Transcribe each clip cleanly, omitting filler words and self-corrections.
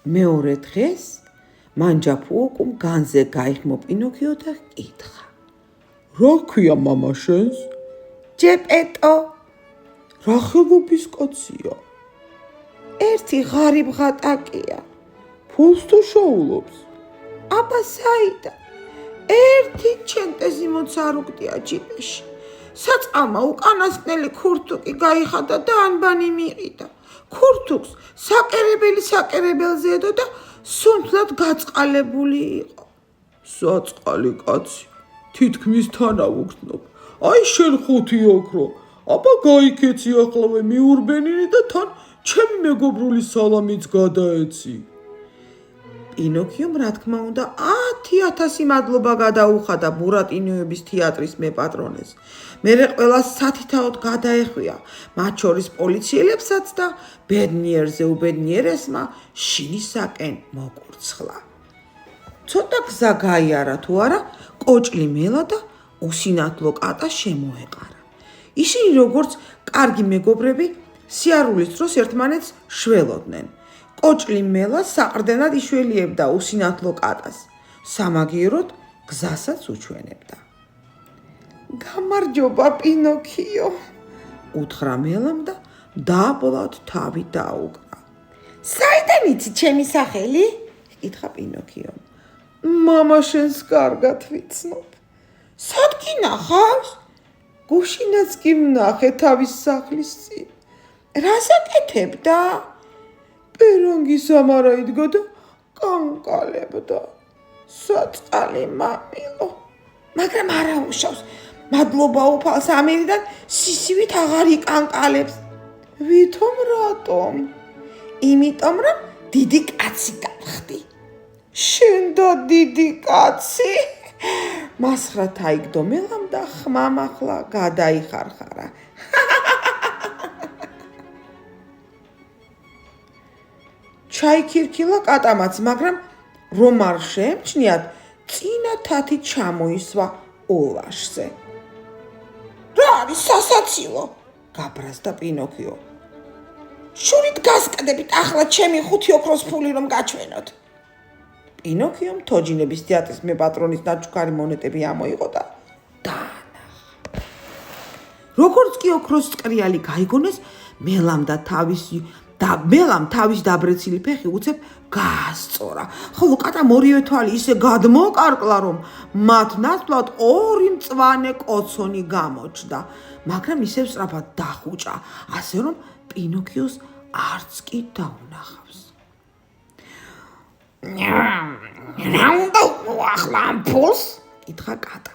მეორე დღეს მან ჯაფუოკუმ განზე გაიხმო პინოქიო და კითხა. რა ქვია მამა შენს? ჯეპეტო. რა ხელობის კაცია? ერთი ღარიბ ღატაკია. ფულს თუ შოულობს? აბა საიდან? ერთი ჩენტეზი მოც არ უგდია ჯიპეში. საწყალმა უკანასკნელი ქურთუკი გაიხადა და ანბანი მიყიდა. ქურთუკს საკერებელზე ედო და სუნთლად გაწყალებული იყო. საწყალი კაცი, თითქმის თანა ვუგრძნობ. აი შენ ხუთი ოქრო, აბა გაიქეცი ახლავე მიურბენინი და თან ჩემი მეგობრული სალამიც გადაეცი. პინოქიომ რა თქმა უნდა 10,000 მადლობა გადაუხადა ბურატინოების თეატრის მეპატრონეს. მერე ყველას სათითაოდ გადაეხვია, მათ შორის პოლიციელებსაც და ბედნიერზე უბედნიერესმა შინისაკენ მოკურცხლა. ცოტა გზა გაიარა თუ არა, კოჭლი მელა და უსინათლო კატა შემოეყარა. ისინი როგორც კარგი მეგობრები სიარულის დროს ერთმანეთს შველოდნენ. კოჭლი მელა საყრდენად იშველიებდა უსინათლო კატას, სამაგიეროდ გზასაც უჩვენებდა. გამარჯობა პინოქიო, უთხრა მელამ და დაბლად თავი დაუკრა. საიდან იცი ჩემი სახელი? ეკითხა პინოქიომ. მამა შენს კარგად ვიცნობ. სად გინახავს? გუშინაც კი ვნახე თავის სახლის წინ. რას აკეთებდა? პერონგის ამარა იდგა და კანკალებდა. საწყალი მამილო. მაგრამ არა უშავს. მადლობა უფალს ამერიდან სისივით აღარ იკანკალებს. ვითომ რატომ? იმიტომ რომ დიდი კაცი გავხდი. შენ და დიდი კაცი? მასხრად აიგდო მელამ და ხმამ ახლა გადაიხარხარა. ჩაიქირქილა კატამაც, მაგრამ რომ არ შეემჩნიათ, წინა თათი ჩამოისვა ოლაშზე. რა არის სასაცილო? გაბრაზდა პინოქიო. შურით გასკდებით, ახლა ჩემი 5 ოქროს ფული რომ გაჩვენოთ. პინოქიომ თოჯინების თეატრის მეპატრონის დაჩუქარი მონეტები ამოიღო და დაანახა. როგორც კი ოქროს წკრიალი გაიგონეს, მელამ თავის დაბრეცილი ფეხი უცებ გაასწორა, ხოლო კატამ ორივე თვალი ისე გადმოკარკლა, რომ მათ ნაცვლად 2 მწვანე კოცონი გამოჩნდა, მაგრამ ისევ სწრაფად დახუჭა, ასე რომ პინოქიოს არც კი დაუნახავს. რა უნდა ახლა ამ ფულს? ითხრა კატა.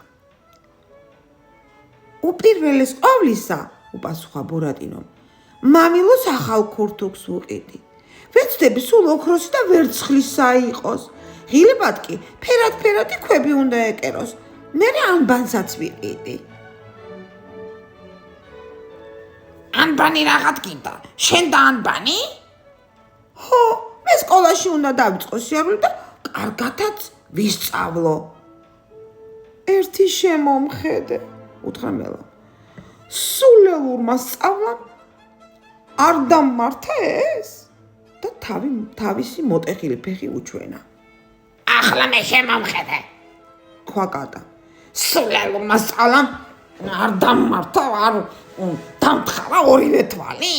უპირველეს ყოვლისა, უპასუხა ბურატინომ, მამილოს ახალ ქურთუკს ვუყიდი. ვეცდები სულ ოქროსი და ვერცხლისა იყოს. ღილებად კი ფერად-ფერადი ქვები უნდა ეკეროს. მერე ანბანსაც ვიყიდი. ანბანი რაღაც გინდა? შენ და ანბანი? ხო, მე სკოლაში უნდა დავიწყო სიარული და კარგათაც ვისწავლო. ერთი შემომხედე, უთხრა მელა. სულელურმა სწავლამ არ დამართა ეს? და თავისი მოტეხილი ფეხი უჩვენა. ახლა მე შემომხედე. თქვა კატა. სულელურმა სწავლამ არ დამართა, არ დამთხარა ორივე თვალი?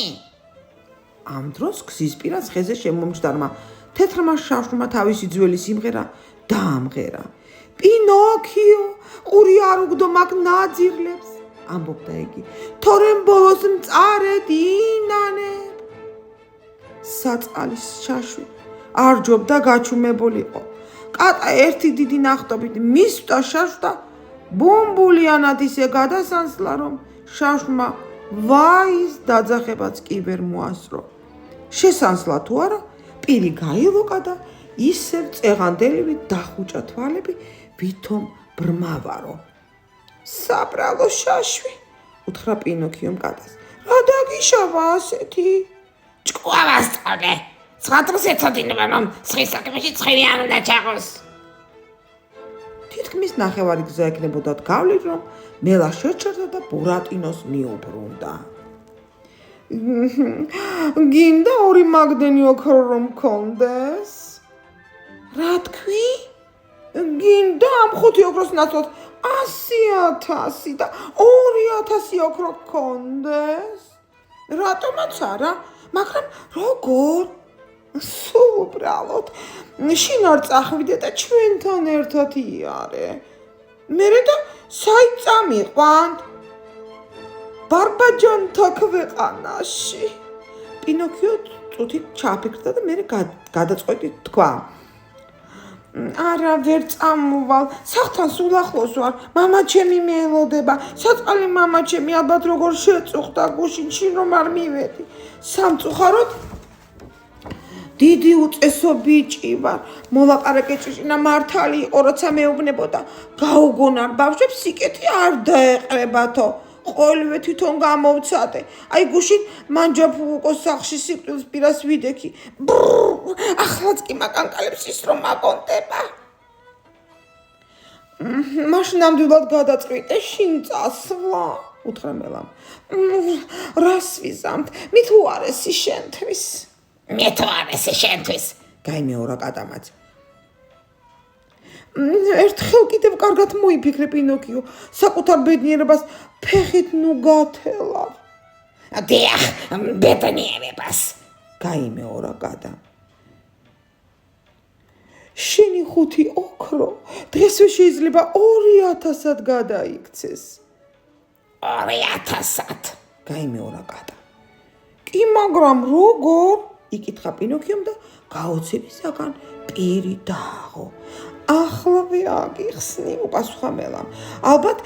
ამ დროს გზის პირას ხეზე შემომჯდარმა თეთრმა შავშმა თავისი ძველი სიმღერა დაამღერა. პინოქიო, ყური არ უგდო მაგ ნაძირლებს, ამბობდა იგი. თორემ ბოლოს მწარედ ინანებ. საწყალის შაშვი არ ჯობდა გაჩუმებულიყო. კატა ერთი დიდი ნახტობით მისვდა შაშვს და ბუმბულიანად ისე გადასანსლა, რომ შაშვმა ვაის დაძახებაც კი ვერ მოასწრო. შესანსლა თუ არა, პირი გაილოკა და ისევ წეღანდელივით დახუჭა თვალები, ვითომ ბრმავარო. საბრალო შაშვი, უთხრა პინოქიომ კატას. რა დაგიშავა ასეთი? ჭკუა ვასწავლე. სხვა დროს ეცოდინება, რომ ცხის საქმეში ცხელი არ უნდა ჩაყოს. თითქმის ნახევარი გზა ეკნებოდათ გავლით, რომ მელა შეჩერდა და ბურატინოს მიუბრუნდა. გინდა ორი მაგდენი ოქრო რომ მქონდეს? რა თქვი? გინდა ამ 5 ოქროს ნაცვლად 100,000 და 2,000 ოქრო გქონდეს? რატომაც არა, მაგრამ როგორ? სულ უბრალოდ შინ არ წახვიდე და ჩვენთან ერთად იარე. მერე და საით წამიყვანთ? ბარბაჯანთა ქვეყანაში. პინოქიო წუთით ჩააფიქრდა და მერე გადაწყვეტი თქვა. არა, ვერ წამოვალ. სახლთან სულ ახლოს ვარ. მამა ჩემი მეელოდება. საწყალი მამა ჩემი ალბათ როგორ შეწუხდა გუშინ შინ რომ არ მივედი. სამწუხაროდ დიდი უწესო ბიჭი ვარ. მოლაპარაკე ჭიჭინა მართალი იყო, როცა მეუბნებოდა. გაუგონარ ბავშვებს სიკეთე არ დაეყრებათო. ყოველივე თვითონ გამოვცადე. აი გუშინ მანჯაფუკო სახლში სიკვდილის პირას ვიდექი. ახლაც კი მაკანკალებს ის რომ აკონტება. მაშინ ნამდვილად გადაწყვიტე შინ წასვლა. უთხრა მელამ. რას ვიზამთ? მით უარესი შენთვის. მე თუ არესი შენთვის. გაიმეორა კატამაც. ერთხელ კიდევ კარგად მოიფიქრე პინოქიო. საკუთარ ბედნიერებას ფეხით ნუ გათელავ. დიახ, ბედნიერებას. გაიმეორა კატა. შენი 5 ოქრო დღესვე შეიძლება 2,000-ად გადაიქცეს. 2,000-ად. გაიმეორა კატა. კი, მაგრამ როგორ? იკითხა პინოქიომ და გაოცებისაგან პირი დააღო. ახლავე აგიხსნი, უპასუხა მელამ. ალბათ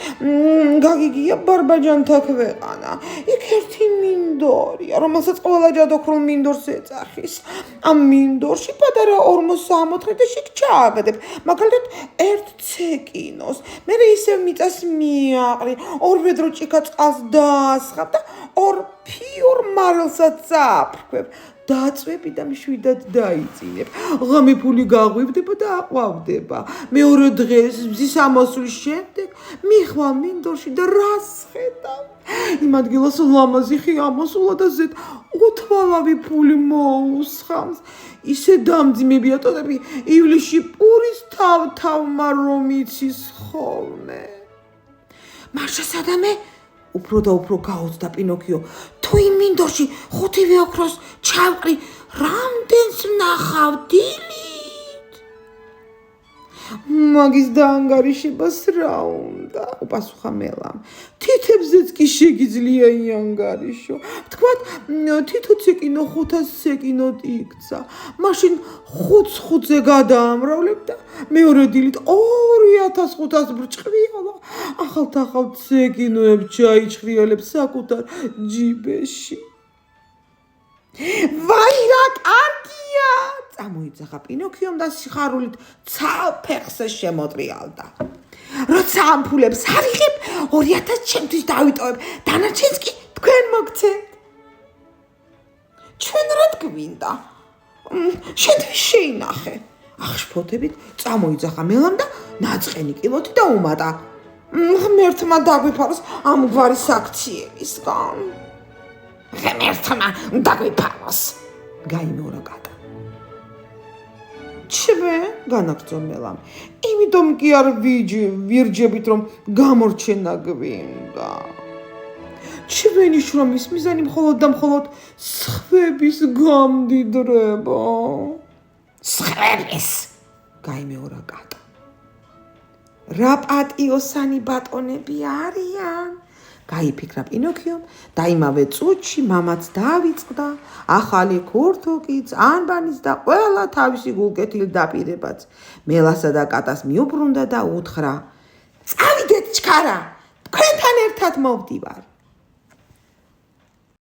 გაგიგია ბარბაჯანთა ქვეყანა. იქ ერთი მინდორია, რომელსაც ყველა ჯადოქრულ მინდორს ეძახის. ამ მინდორში პატარა 40 და შიგ ჩააგდებ. მაგალითად, ერთ ცეკინოს. მერე ისევ მიწას მიაყრი, 2 ვედრო ჭიქა წყალს დაასხავ და 2 ფიორ მარილსაც წააფრქვევ. დაწვევი და მშვიდად დაიწინებ. ღამე ფული გაღვივდება და აყვავდება. მეორე დღეს მზის ამოსვლის შემდეგ მიხვალ მინდორში და რას ხედავ? იმ ადგილას ლამაზი ხი ამოსულა და ზედ უთვალავი ფული მოუსხამს. ისე დამძიმებია ტოტები ივლისში პურის თავმა რომ იცის ხოლმე. მარშა სადამე? უფრო და უფრო გაოცდა პინოქიო. თუ იმ მინდორში 5 ოქროს ჩავყრი, რამდენს ვნახავ დილით? მაგის დაანგარიშებას რა უნდა? უპასუხა მელამ. თითებზეც კი შეგიძლია იანგარიშო. თქვათ, თითო ცეკინო 500 ცეკინოდ იქცა. მაშინ 5-5-ზე გადაამრავლებ და მეორე დილით 2,500 ბრჭყიალა. ახალ ცეკინოებს ჩაიჭრიალებ საკუთარ ჯიბეში. ვაი, რა კარგია! წამოიძახა პინოქიომ და სიხარულით ცალფეხს შემოტრიალდა. როცა ამ ფულებს ავიღებ, 2,000 ჩემთვის დავიტოვებ, დანარჩენს კი თქვენ მოგცემთ. ჩვენ რა გვინდა? შენთვის შეინახე. აღშფოთებით წამოიძახა მელამ და ნაწყენი კილოთი დაუმატა. ღმერთმა დაგვიფაროს ამგვარი საქციელისგან. ღმერთმა დაგვიფაროს. გაიმეორა კატა. ჩვენ განაგრძო მელამ. იმიტომ კი არ ვირჯებით რომ გამორჩენა გვინდა. ჩვენი შრომის მიზანი მხოლოდ და მხოლოდ სხვების გამდიდრება. სხვების. გაიმეორა კატა. რა პატიოსანი ბატონები არიან? გაიფიქრა პინოქიომ და იმავე წუთში მამაც დავიწყდა ახალი ქურთუკიც, ანბანის და ყველა თავისი გულკეთილ დაპირებაც. მელასა და კატას მიუბრუნდა და უთხრა: წავიდეთ ჩქარა, თქვენთან ერთად მოვდივარ.